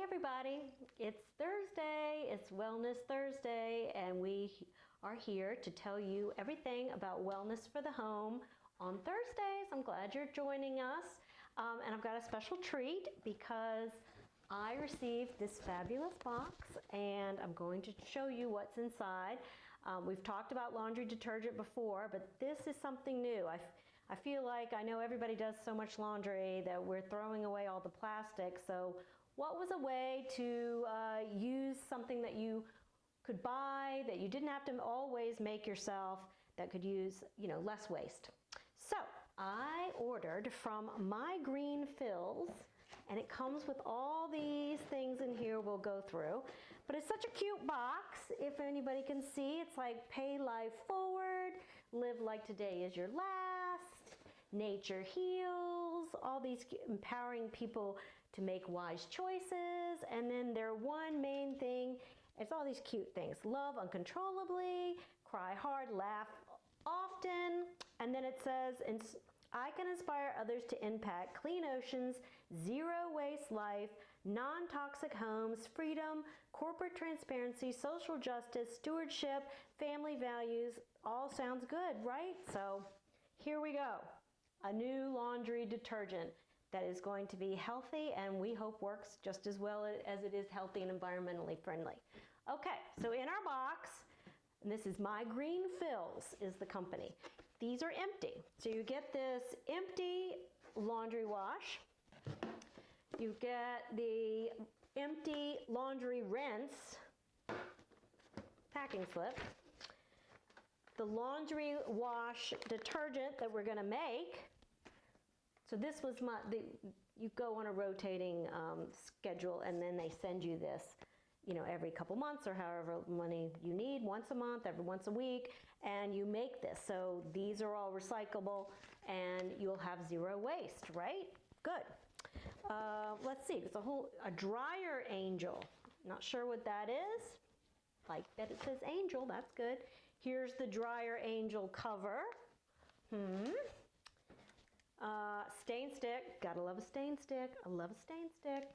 Hey everybody, it's Thursday, it's Wellness Thursday, and we are here to tell you everything about wellness for the home on Thursdays. I'm glad you're joining us, and I've got a special treat because I received this fabulous box and I'm going to show you what's inside. We've talked about laundry detergent before, but this is something new. I feel like I know everybody does so much laundry that we're throwing away all the plastic, so what was a way to use something that you could buy, that you didn't have to always make yourself, that could use, less waste? So I ordered from My Green Fills, and it comes with all these things in here we'll go through. But it's such a cute box. If anybody can see, it's like pay life forward, live like today is your last, nature heals, all these empowering people to make wise choices. And then their one main thing, it's all these cute things. Love uncontrollably, cry hard, laugh often. And then it says, I can inspire others to impact clean oceans, zero waste life, non-toxic homes, freedom, corporate transparency, social justice, stewardship, family values. All sounds good, right? So here we go. A new laundry detergent that is going to be healthy and we hope works just as well as it is healthy and environmentally friendly. Okay, so in our box, and this is My Green Fills is the company. These are empty. So you get this empty laundry wash. You get the empty laundry rinse packing slip. The laundry wash detergent that we're gonna make. So this was you go on a rotating schedule and then they send you this, every couple months or however many you need, once a month, every once a week, and you make this. So these are all recyclable and you'll have zero waste, right? Good. Let's see, it's a dryer angel. Not sure what that is. Like that it says angel, that's good. Here's the dryer angel cover. Stain stick, gotta love a stain stick. I love a stain stick.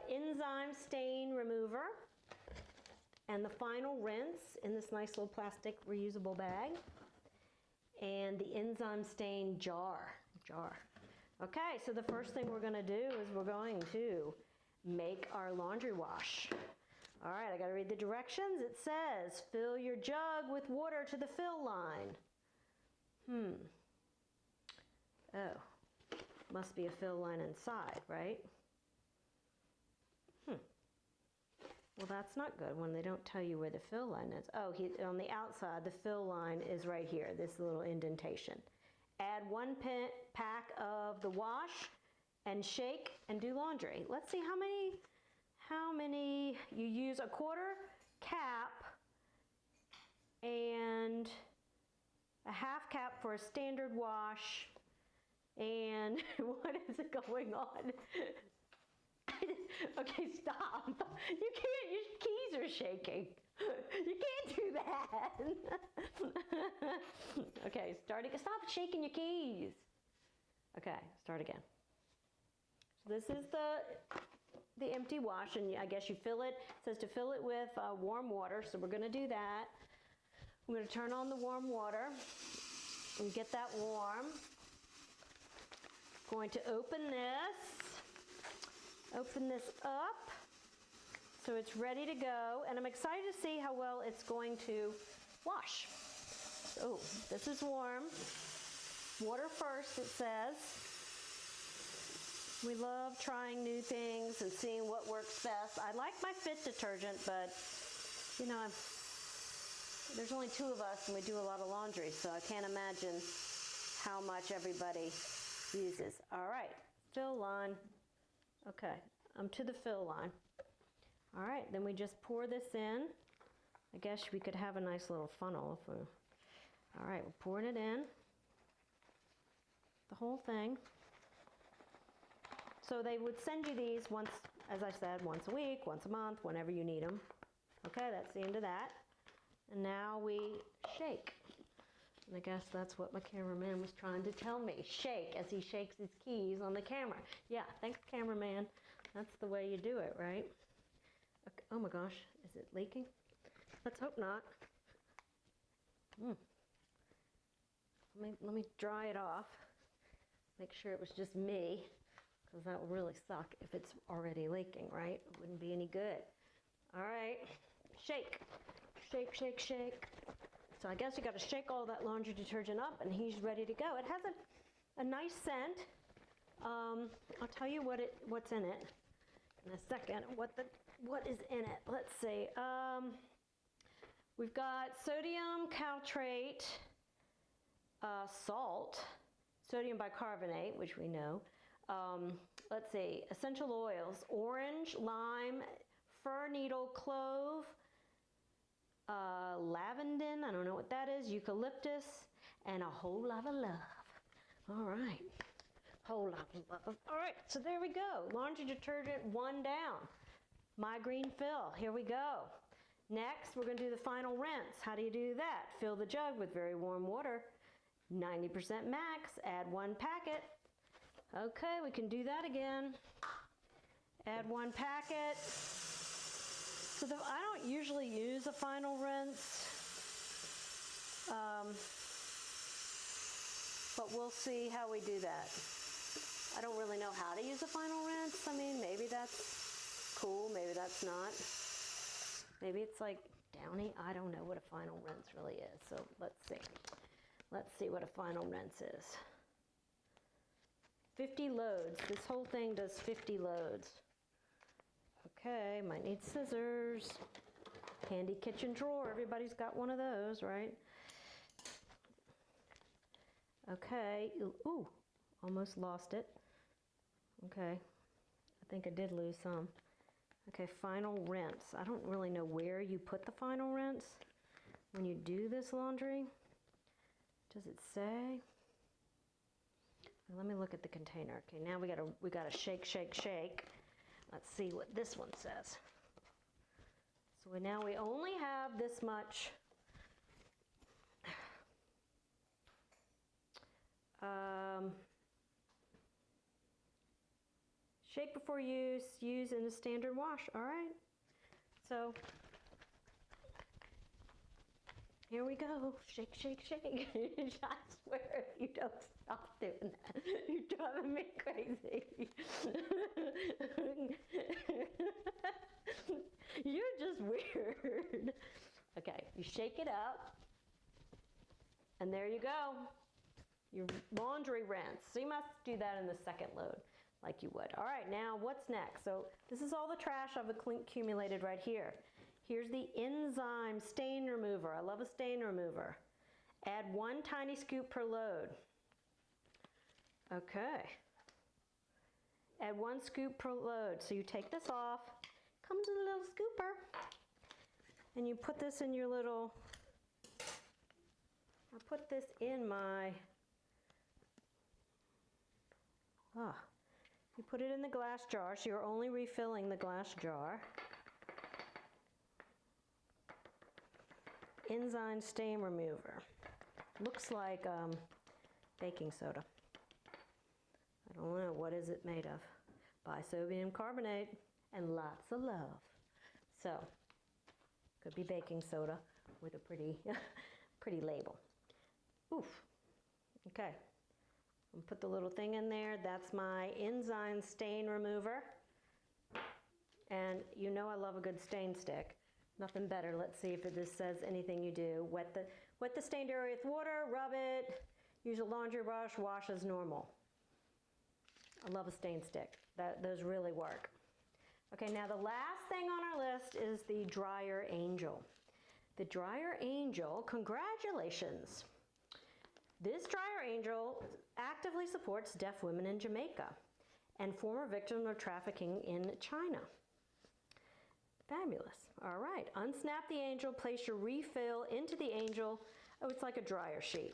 Enzyme stain remover, and the final rinse in this nice little plastic reusable bag, and the enzyme stain jar. Okay, so the first thing we're going to do is we're going to make our laundry wash. All right, I got to read the directions. It says fill your jug with water to the fill line. Oh, must be a fill line inside, right? Well, that's not good when they don't tell you where the fill line is. Oh, on the outside, the fill line is right here, this little indentation. Add 1 pack of the wash and shake and do laundry. Let's see how many you use. A 1/4 cap and a 1/2 cap for a standard wash. And what is going on? Okay, stop. You can't, your keys are shaking. You can't do that. Okay, stop shaking your keys. Okay, start again. So this is the empty wash, and I guess you fill it. It says to fill it with warm water, so we're gonna do that. I'm gonna turn on the warm water and get that warm. Going to open this up so it's ready to go, and I'm excited to see how well it's going to wash. Oh, this is warm. Water first, it says. We love trying new things and seeing what works best. I like my Fit detergent, but there's only 2 of us and we do a lot of laundry, so I can't imagine how much everybody uses. All right, fill line. Okay, I'm to the fill line. All right, then we just pour this in. I guess we could have a nice little funnel. All right, we're pouring it in. The whole thing. So they would send you these once, as I said, once a week, once a month, whenever you need them. Okay, that's the end of that. And now we shake. And I guess that's what my cameraman was trying to tell me. Shake, as he shakes his keys on the camera. Yeah, thanks, cameraman. That's the way you do it, right? Okay. Oh my gosh, is it leaking? Let's hope not. Let me dry it off. Make sure it was just me, because that would really suck if it's already leaking, right? It wouldn't be any good. All right, shake, shake, shake, shake. So I guess you got to shake all that laundry detergent up, and he's ready to go. It has a nice scent. I'll tell you what's in it in a second. What is in it? Let's see. We've got sodium caltrate, salt, sodium bicarbonate, which we know. Let's see, essential oils, orange, lime, fir needle, clove, lavandin, I don't know what that is, eucalyptus, and a whole lot of love. All right, whole lot of love. All right, so there we go. Laundry detergent, 1 down. My green fill, here we go. Next, we're gonna do the final rinse. How do you do that? Fill the jug with very warm water, 90% max, add 1 packet. Okay, we can do that again. Add 1 packet. So I don't usually use a final rinse, but we'll see how we do that. I don't really know how to use a final rinse. I mean, maybe that's cool, maybe that's not. Maybe it's like downy. I don't know what a final rinse really is. So let's see. Let's see what a final rinse is. 50 loads. This whole thing does 50 loads. Okay, might need scissors. Handy kitchen drawer. Everybody's got one of those, right? Okay. Ooh, almost lost it. Okay. I think I did lose some. Okay, final rinse. I don't really know where you put the final rinse when you do this laundry. Does it say? Let me look at the container. Okay, now we gotta shake, shake, shake. Let's see what this one says. So now we only have this much shake before use in a standard wash. All right, so here we go. Shake, shake, shake. I swear if you don't stop doing that, you're driving me crazy. You're just weird. Okay, you shake it up, and there you go. Your laundry rinse. So you must do that in the second load, like you would. All right, now what's next? So this is all the trash I've accumulated right here. Here's the enzyme stain remover. I love a stain remover. Add 1 tiny scoop per load. Okay. Add 1 scoop per load. So you take this off, comes in a little scooper, and you put this in your little, I put this in my, you put it in the glass jar, so you're only refilling the glass jar. Enzyme stain remover. Looks like baking soda. I don't know, what is it made of? Sodium carbonate and lots of love. So, could be baking soda with a pretty, pretty label. Oof. Okay. I'll put the little thing in there. That's my enzyme stain remover. And you know I love a good stain stick. Nothing better. Let's see if this says anything you do. Wet the stained area with water, rub it, use a laundry brush, wash as normal. I love a stain stick. Those really work. Okay, now the last thing on our list is the Dryer Angel. The Dryer Angel, congratulations. This Dryer Angel actively supports deaf women in Jamaica and former victims of trafficking in China. Fabulous. All right, unsnap the Angel, place your refill into the Angel. Oh, it's like a dryer sheet.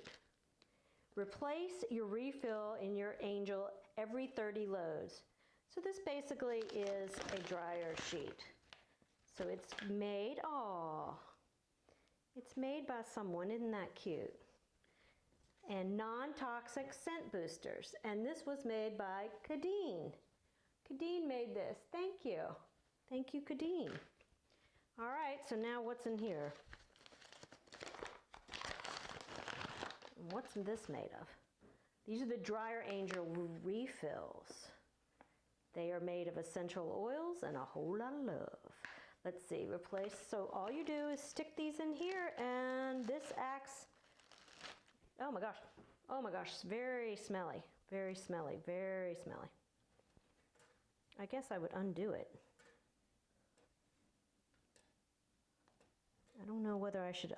Replace your refill in your Angel every 30 loads. So this basically is a dryer sheet. So it's made, it's made by someone, isn't that cute? And non-toxic scent boosters. And this was made by Kadeen. Kadeen made this. Thank you. Thank you, Kadeen. All right, so now what's in here? What's this made of? These are the Dryer Angel refills. They are made of essential oils and a whole lot of love. Let's see, replace, so all you do is stick these in here and this acts, oh my gosh, very smelly, very smelly, very smelly. I guess I would undo it. I don't know whether I should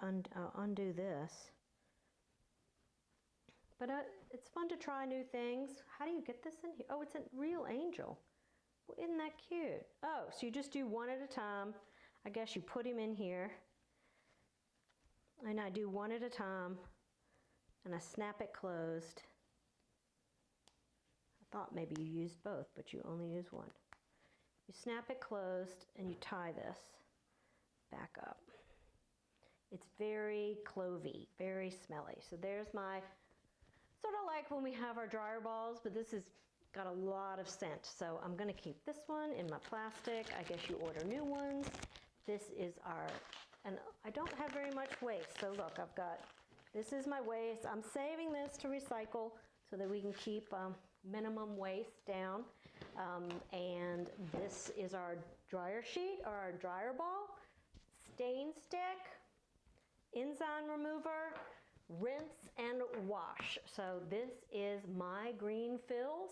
undo this. But it's fun to try new things. How do you get this in here? Oh, it's a real angel. Well, isn't that cute? Oh, so you just do one at a time. I guess you put him in here. And I do one at a time. And I snap it closed. I thought maybe you used both, but you only use one. You snap it closed and you tie this back up. It's very clovey, very smelly. So there's my, sort of like when we have our dryer balls, but this has got a lot of scent. So I'm gonna keep this one in my plastic. I guess you order new ones. This is our, and I don't have very much waste. So look, I've got, this is my waste. I'm saving this to recycle so that we can keep minimum waste down. And this is our dryer sheet or our dryer ball, stain stick, enzyme remover, rinse and wash. So this is my green fills,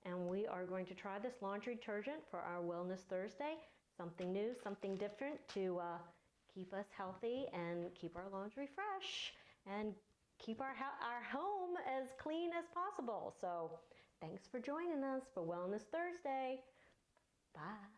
and we are going to try this laundry detergent for our Wellness Thursday. Something new, something different to keep us healthy and keep our laundry fresh and keep our home as clean as possible. So thanks for joining us for Wellness Thursday. Bye.